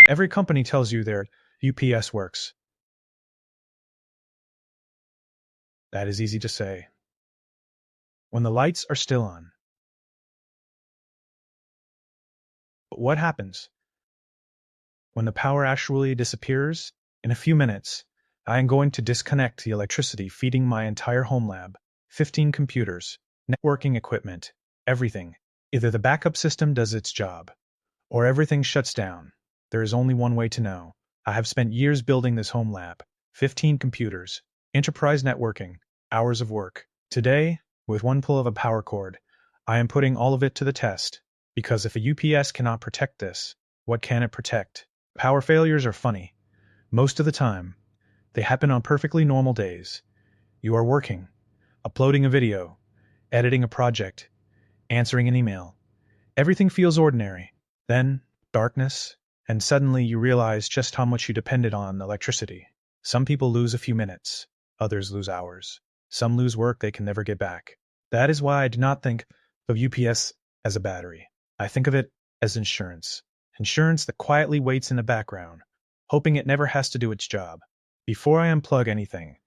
Every company tells you their UPS works. That is easy to say. When the lights are still on. But what happens when the power actually disappears? In a few minutes, I am going to disconnect the electricity feeding my entire home lab, 15 computers, networking equipment, everything. Either the backup system does its job, or everything shuts down. There is only one way to know. I have spent years building this home lab, 15 computers, enterprise networking, hours of work. Today, with one pull of a power cord, I am putting all of it to the test, because if a UPS cannot protect this, what can it protect? Power failures are funny. Most of the time, they happen on perfectly normal days. You are working, uploading a video, editing a project, answering an email. Everything feels ordinary. Then, darkness, and suddenly you realize just how much you depended on electricity. Some people lose a few minutes, others lose hours. Some lose work they can never get back. That is why I do not think of UPS as a battery. I think of it as insurance. Insurance that quietly waits in the background, hoping it never has to do its job. Before I unplug anything,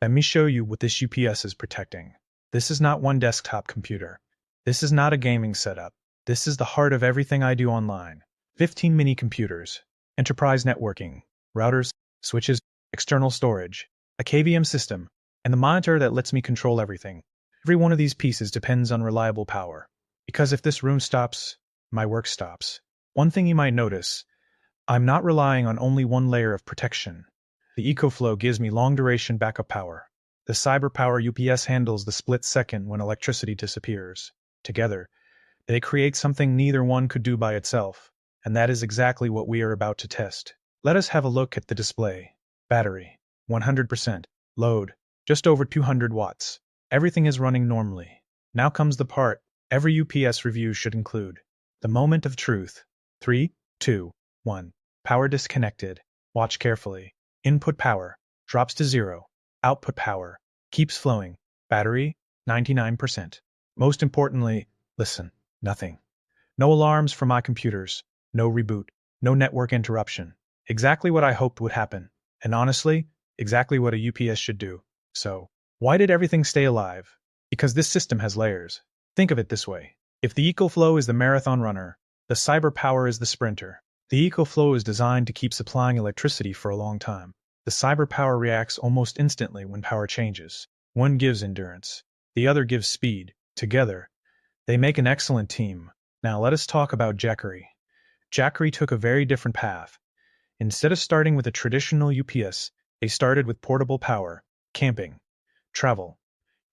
let me show you what this UPS is protecting. This is not one desktop computer. This is not a gaming setup. This is the heart of everything I do online. 15 mini computers, enterprise networking, routers, switches, external storage, a KVM system, and the monitor that lets me control everything. Every one of these pieces depends on reliable power. Because if this room stops, my work stops. One thing you might notice, I'm not relying on only one layer of protection. The EcoFlow gives me long-duration backup power. The CyberPower UPS handles the split second when electricity disappears. Together, they create something neither one could do by itself, and that is exactly what we are about to test. Let us have a look at the display. Battery, 100%. Load, just over 200 watts. Everything is running normally. Now comes the part every UPS review should include. The moment of truth. 3, 2, 1. Power disconnected. Watch carefully. Input power drops to 0. Output power keeps flowing. Battery, 99%. Most importantly, listen, nothing. No alarms from my computers, no reboot, no network interruption. Exactly what I hoped would happen. And honestly, exactly what a UPS should do. So, why did everything stay alive? Because this system has layers. Think of it this way. If the EcoFlow is the marathon runner, the CyberPower is the sprinter. The EcoFlow is designed to keep supplying electricity for a long time. The CyberPower reacts almost instantly when power changes. One gives endurance, the other gives speed. Together, they make an excellent team. Now let us talk about Jackery. Jackery took a very different path. Instead of starting with a traditional UPS, they started with portable power, camping, travel,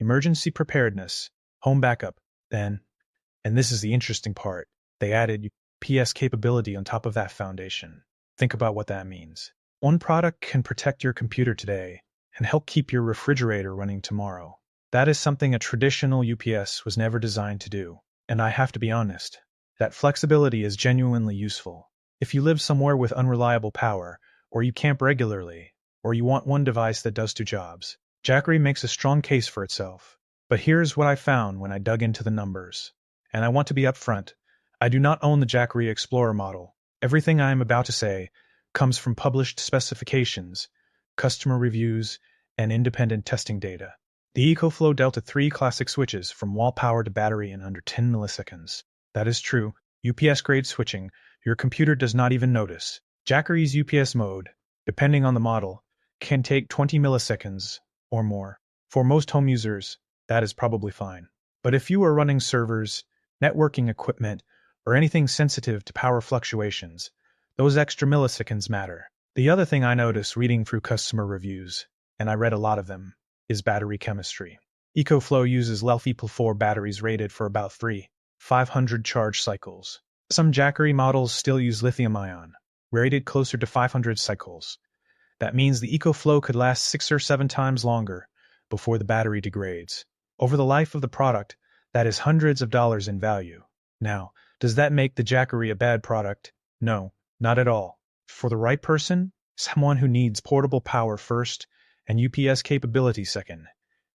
emergency preparedness, home backup. Then, and this is the interesting part, they added UPS capability on top of that foundation. Think about what that means. One product can protect your computer today and help keep your refrigerator running tomorrow. That is something a traditional UPS was never designed to do. And I have to be honest, that flexibility is genuinely useful. If you live somewhere with unreliable power, or you camp regularly, or you want one device that does two jobs, Jackery makes a strong case for itself. But here's what I found when I dug into the numbers. And I want to be upfront. I do not own the Jackery Explorer model. Everything I am about to say comes from published specifications, customer reviews, and independent testing data. The EcoFlow Delta 3 classic switches from wall power to battery in under 10 milliseconds. That is true. UPS-grade switching, your computer does not even notice. Jackery's UPS mode, depending on the model, can take 20 milliseconds or more. For most home users, that is probably fine. But if you are running servers, networking equipment, or anything sensitive to power fluctuations, those extra milliseconds matter. The other thing I noticed reading through customer reviews, and I read a lot of them, is battery chemistry. EcoFlow uses LiFePO4 batteries rated for about 500 charge cycles. Some Jackery models still use lithium-ion, rated closer to 500 cycles. That means the EcoFlow could last 6 or 7 times longer before the battery degrades. Over the life of the product, that is hundreds of dollars in value. Now, does that make the Jackery a bad product? No, not at all. For the right person, someone who needs portable power first and UPS capability second,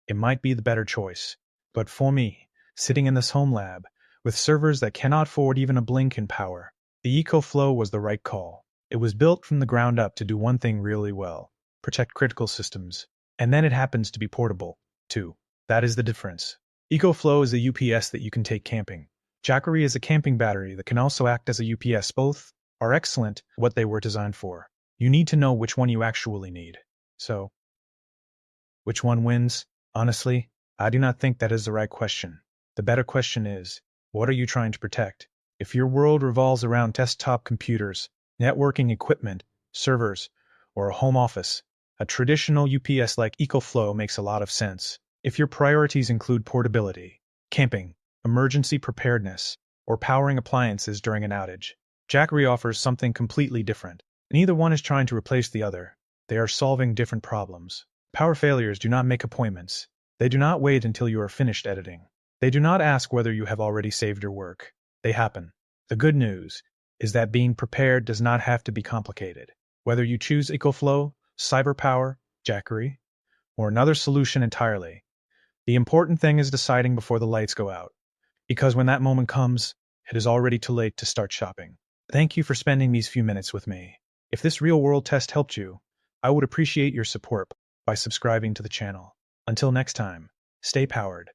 it might be the better choice. But for me, sitting in this home lab, with servers that cannot afford even a blink in power, the EcoFlow was the right call. It was built from the ground up to do one thing really well: protect critical systems. And then it happens to be portable, too. That is the difference. EcoFlow is a UPS that you can take camping. Jackery is a camping battery that can also act as a UPS. Both are excellent at what they were designed for. You need to know which one you actually need. So, which one wins? Honestly, I do not think that is the right question. The better question is, what are you trying to protect? If your world revolves around desktop computers, networking equipment, servers, or a home office, a traditional UPS like EcoFlow makes a lot of sense. If your priorities include portability, camping, emergency preparedness, or powering appliances during an outage, Jackery offers something completely different. Neither one is trying to replace the other. They are solving different problems. Power failures do not make appointments. They do not wait until you are finished editing. They do not ask whether you have already saved your work. They happen. The good news is that being prepared does not have to be complicated. Whether you choose EcoFlow, CyberPower, Jackery, or another solution entirely, the important thing is deciding before the lights go out. Because when that moment comes, it is already too late to start shopping. Thank you for spending these few minutes with me. If this real-world test helped you, I would appreciate your support by subscribing to the channel. Until next time, stay powered.